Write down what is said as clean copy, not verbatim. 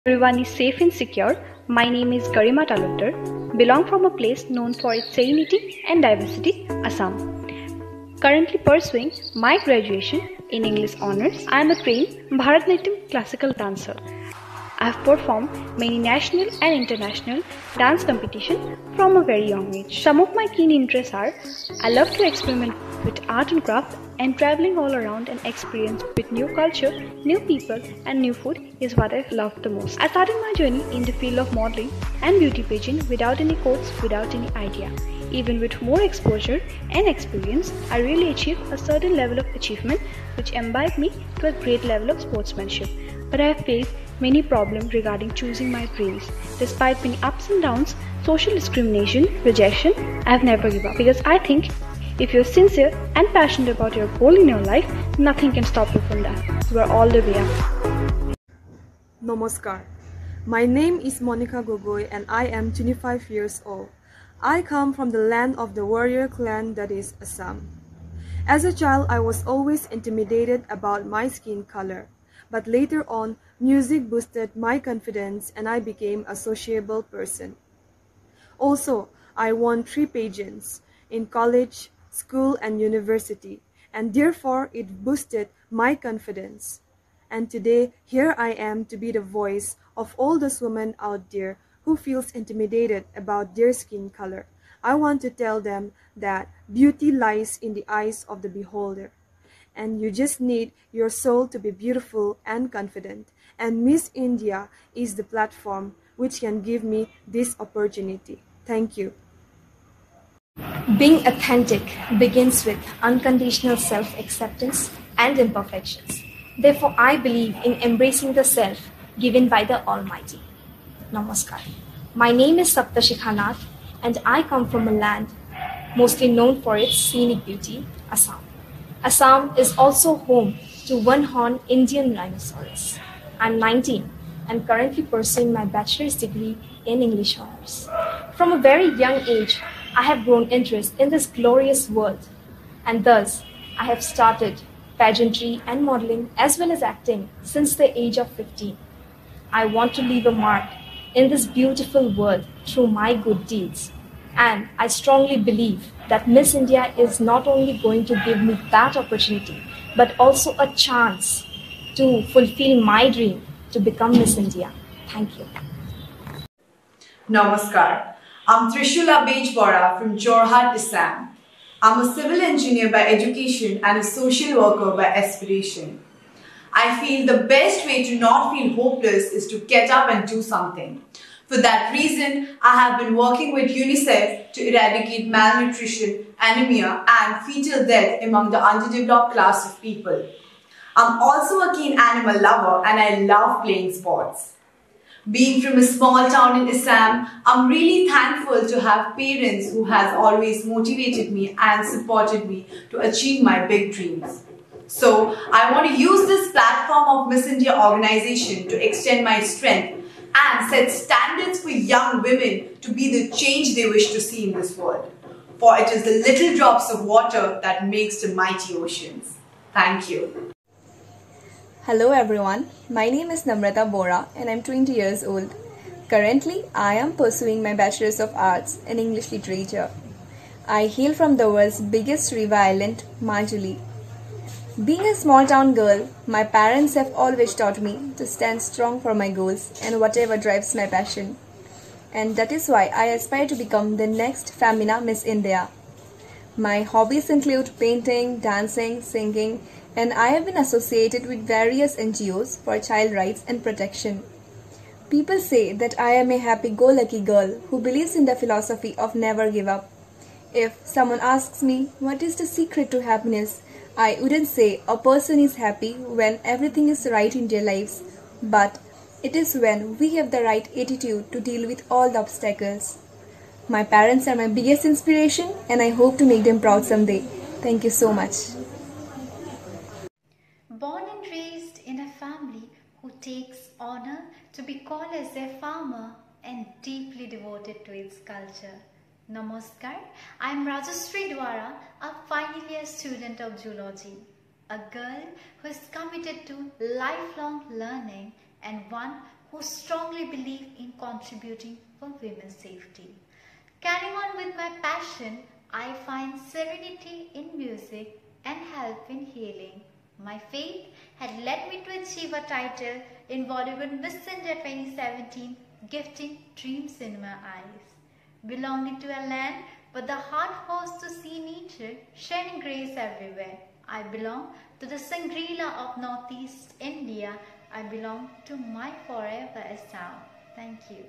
Everyone is safe and secure. My name is Garima Talukdar, belong from a place known for its serenity and diversity, Assam. Currently pursuing my graduation in English Honours, I am a trained Bharatanatyam classical dancer. I have performed many national and international dance competitions from a very young age. Some of my keen interests are I love to experiment with art and craft, and traveling all around and experience with new culture, new people and new food is what I love the most. I started my journey in the field of modeling and beauty pageant without any course, without any idea. Even with more exposure and experience, I really achieved a certain level of achievement which imbibed me to a great level of sportsmanship. But I have faced many problems regarding choosing my dreams. Despite many ups and downs, social discrimination, rejection, I have never given up because I think if you're sincere and passionate about your goal in your life, nothing can stop you from that. You are all the way up. Namaskar. My name is Monica Gogoi and I am 25 years old. I come from the land of the warrior clan that is Assam. As a child, I was always intimidated about my skin color. But later on, music boosted my confidence and I became a sociable person. Also, I won 3 pageants in college, school and university, and therefore it boosted my confidence. And today, here I am to be the voice of all those women out there who feels intimidated about their skin color. I want to tell them that beauty lies in the eyes of the beholder. And you just need your soul to be beautiful and confident. And Miss India is the platform which can give me this opportunity. Thank you. Being authentic begins with unconditional self-acceptance and imperfections. Therefore, I believe in embracing the self given by the Almighty. Namaskar. My name is Saptashikha Nath and I come from a land mostly known for its scenic beauty, Assam. Assam is also home to one-horned Indian rhinoceros. I'm 19 and currently pursuing my bachelor's degree in English Honours. From a very young age, I have grown interest in this glorious world, and thus I have started pageantry and modeling as well as acting since the age of 15. I want to leave a mark in this beautiful world through my good deeds. And I strongly believe that Miss India is not only going to give me that opportunity, but also a chance to fulfill my dream to become Miss India. Thank you. Namaskar. I'm Trishula Bej Bora from Jorhat, Assam. I'm a civil engineer by education and a social worker by aspiration. I feel the best way to not feel hopeless is to get up and do something. For that reason, I have been working with UNICEF to eradicate malnutrition, anemia and fetal death among the underdeveloped class of people. I'm also a keen animal lover and I love playing sports. Being from a small town in Assam, I'm really thankful to have parents who has always motivated me and supported me to achieve my big dreams. So, I want to use this platform of Miss India organization to extend my strength and set standards for young women to be the change they wish to see in this world. For it is the little drops of water that makes the mighty oceans. Thank you. Hello everyone, my name is Namrata Bora and I'm 20 years old. Currently, I am pursuing my Bachelor's of Arts in English Literature. I hail from the world's biggest river island, Majuli. Being a small town girl, my parents have always taught me to stand strong for my goals and whatever drives my passion. And that is why I aspire to become the next Femina Miss India. My hobbies include painting, dancing, singing, and I have been associated with various NGOs for child rights and protection. People say that I am a happy-go-lucky girl who believes in the philosophy of never give up. If someone asks me what is the secret to happiness, I wouldn't say a person is happy when everything is right in their lives, but it is when we have the right attitude to deal with all the obstacles. My parents are my biggest inspiration and I hope to make them proud someday. Thank you so much. Born and raised in a family who takes honor to be called as their farmer and deeply devoted to its culture. Namaskar, I am Rajashree Dwara, a final year student of zoology, a girl who is committed to lifelong learning and one who strongly believe in contributing for women's safety. Carrying on with my passion, I find serenity in music and help in healing. My faith had led me to achieve a title in Bollywood Miss India 2017, gifting dreams in my eyes. Belonging to a land where the heart hopes to see nature shining grace everywhere. I belong to the Sangrila of Northeast India. I belong to my forever Assam. Thank you.